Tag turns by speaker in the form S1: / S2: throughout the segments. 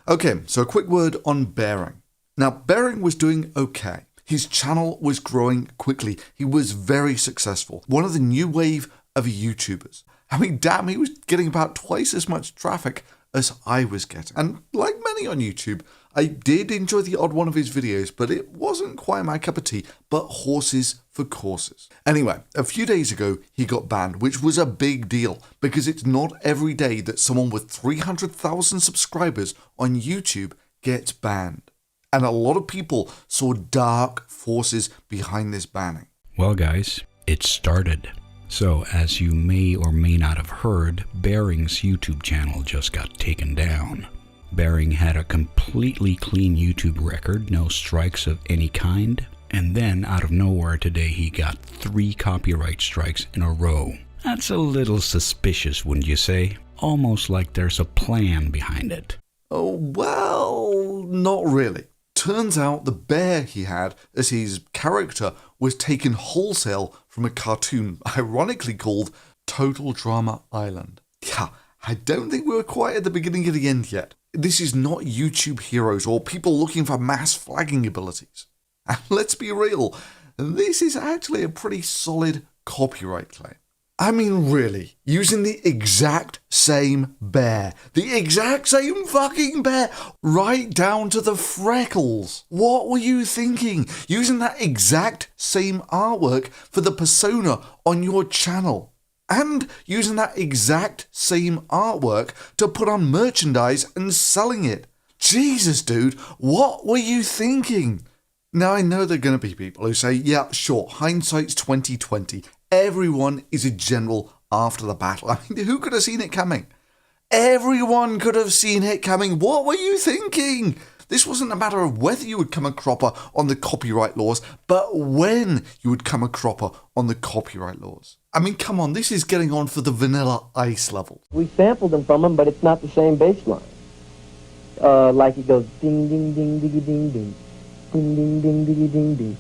S1: Okay, so a quick word on Bearing. Now, Bearing was doing okay. His channel was growing quickly. He was very successful. One of the new wave of YouTubers. I mean, damn, he was getting about twice as much traffic as I was getting. And like many on YouTube, I did enjoy the odd one of his videos, but it wasn't quite my cup of tea, but horses for courses. Anyway, a few days ago, he got banned, which was a big deal because it's not every day that someone with 300,000 subscribers on YouTube gets banned. And a lot of people saw dark forces behind this banning.
S2: Well, guys, it started. So, as you may or may not have heard, Bearing's YouTube channel just got taken down. Bearing had a completely clean YouTube record, no strikes of any kind, and then out of nowhere today he got 3 copyright strikes in a row. That's a little suspicious, wouldn't you say? Almost like there's a plan behind it.
S1: Oh, well, not really. Turns out the bear he had as his character was taken wholesale from a cartoon, ironically called Total Drama Island. Yeah, I don't think we were quite at the beginning of the end yet. This is not YouTube heroes or people looking for mass flagging abilities. And let's be real, this is actually a pretty solid copyright claim. I mean, really, using the exact same bear, the exact same fucking bear, right down to the freckles. What were you thinking? Using that exact same artwork for the persona on your channel. And using that exact same artwork to put on merchandise and selling it. Jesus, dude, what were you thinking? Now, I know there are going to be people who say, yeah, sure, hindsight's 2020. Everyone is a general after the battle. I mean, who could have seen it coming? Everyone could have seen it coming. What were you thinking? This wasn't a matter of whether you would come a cropper on the copyright laws, but when you would come a cropper on the copyright laws. I mean, come on, this is getting on for the Vanilla Ice level.
S3: We sampled them from them, but it's not the same bass line. Like it goes ding, ding, ding, diggy, ding, ding. Ding, ding, ding, diggy, ding, ding.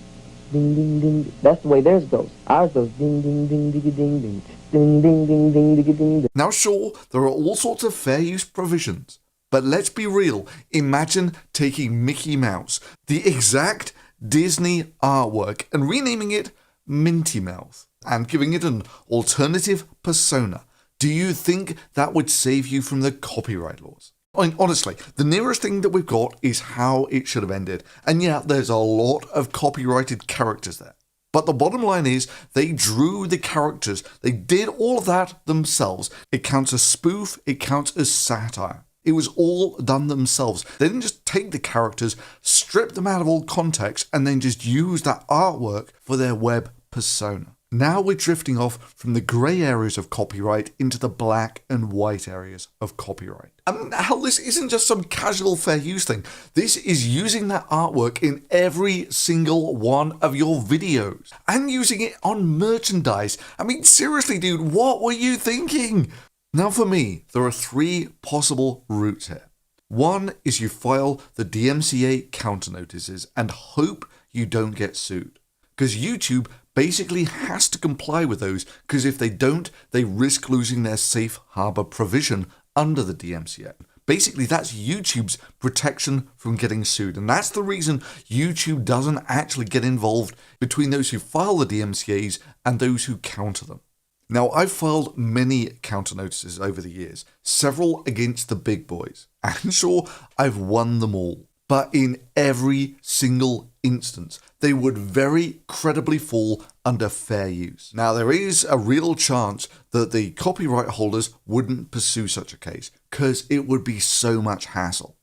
S3: Ding, ding, ding. That's the way theirs goes. Ours goes ding, ding, ding, diggy, ding, ding. Ding, ding, ding, ding, diggy, ding, ding.
S1: Now, sure, there are all sorts of fair use provisions. But let's be real, imagine taking Mickey Mouse, the exact Disney artwork, and renaming it Minty Mouth, and giving it an alternative persona. Do you think that would save you from the copyright laws? I mean, honestly, the nearest thing that we've got is how it should have ended. And yeah, there's a lot of copyrighted characters there. But the bottom line is, they drew the characters. They did all of that themselves. It counts as spoof, it counts as satire. It was all done themselves. They didn't just take the characters, strip them out of all context, and then just use that artwork for their web persona. Now we're drifting off from the grey areas of copyright into the black and white areas of copyright. And hell, this isn't just some casual fair use thing. This is using that artwork in every single one of your videos. And using it on merchandise. I mean, seriously, dude, what were you thinking? Now for me, there are 3 possible routes here. One is you file the DMCA counternotices and hope you don't get sued. Because YouTube basically has to comply with those, because if they don't, they risk losing their safe harbor provision under the DMCA. Basically, that's YouTube's protection from getting sued. And that's the reason YouTube doesn't actually get involved between those who file the DMCAs and those who counter them. Now, I've filed many counter notices over the years, several against the big boys, and sure, I've won them all. But in every single instance, they would very credibly fall under fair use. Now, there is a real chance that the copyright holders wouldn't pursue such a case, because it would be so much hassle.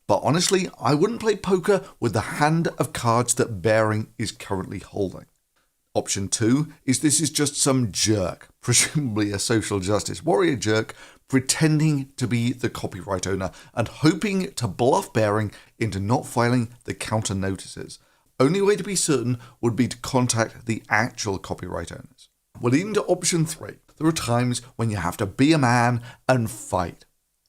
S1: But honestly, I wouldn't play poker with the hand of cards that Bearing is currently holding. Option 2 is this is just some jerk, presumably a social justice warrior jerk, pretending to be the copyright owner and hoping to bluff Bearing into not filing the counter notices. Only way to be certain would be to contact the actual copyright owners. Well, even to option 3, there are times when you have to be a man and fight.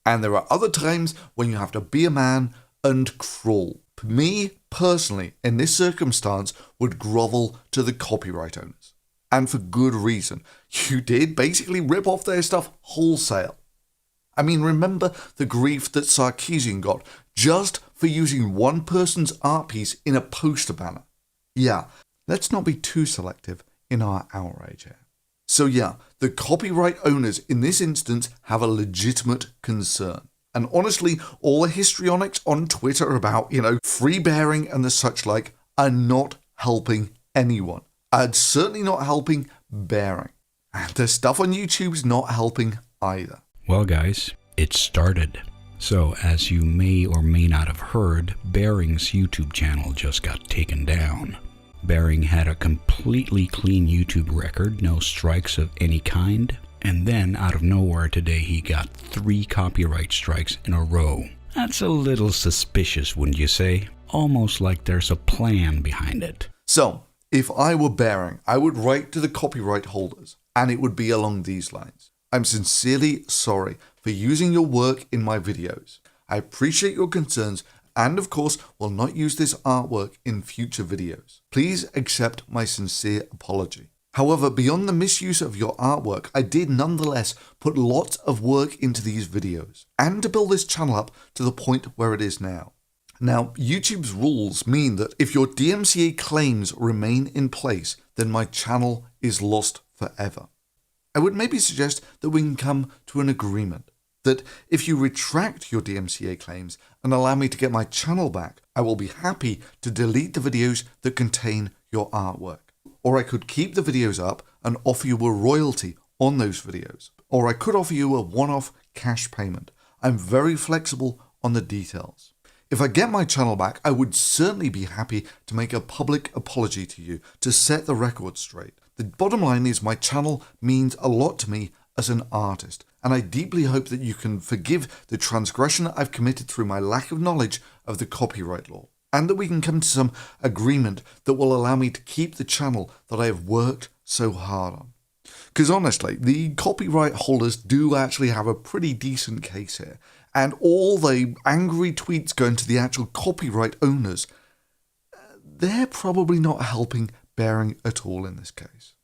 S1: And there are other times when you have to be a man and crawl. Me, personally, in this circumstance, would grovel to the copyright owners. And for good reason. You did basically rip off their stuff wholesale. I mean, remember the grief that Sarkeesian got just for using one person's art piece in a poster banner. Yeah, let's not be too selective in our outrage here. So yeah, the copyright owners in this instance have a legitimate concern. And honestly, all the histrionics on Twitter about, free bearing and the such like are not helping anyone. And certainly not helping bearing. And the stuff on YouTube's not helping either.
S2: Well, guys, it started. So, as you may or may not have heard, Bearing's YouTube channel just got taken down. Bearing had a completely clean YouTube record, no strikes of any kind, and then out of nowhere today he got 3 copyright strikes in a row. That's a little suspicious, wouldn't you say? Almost like there's a plan behind it.
S1: So, if I were Bearing, I would write to the copyright holders, and it would be along these lines. I'm sincerely sorry for using your work in my videos. I appreciate your concerns and of course will not use this artwork in future videos. Please accept my sincere apology. However, beyond the misuse of your artwork, I did nonetheless put lots of work into these videos and to build this channel up to the point where it is now. Now, YouTube's rules mean that if your DMCA claims remain in place, then my channel is lost forever. I would maybe suggest that we can come to an agreement that if you retract your DMCA claims and allow me to get my channel back, I will be happy to delete the videos that contain your artwork. Or I could keep the videos up and offer you a royalty on those videos. Or I could offer you a one-off cash payment. I'm very flexible on the details. If I get my channel back, I would certainly be happy to make a public apology to you to set the record straight. The bottom line is my channel means a lot to me as an artist, and I deeply hope that you can forgive the transgression I've committed through my lack of knowledge of the copyright law, and that we can come to some agreement that will allow me to keep the channel that I have worked so hard on. Because honestly, the copyright holders do actually have a pretty decent case here, and all the angry tweets going to the actual copyright owners, they're probably not helping Bearing at all in this case.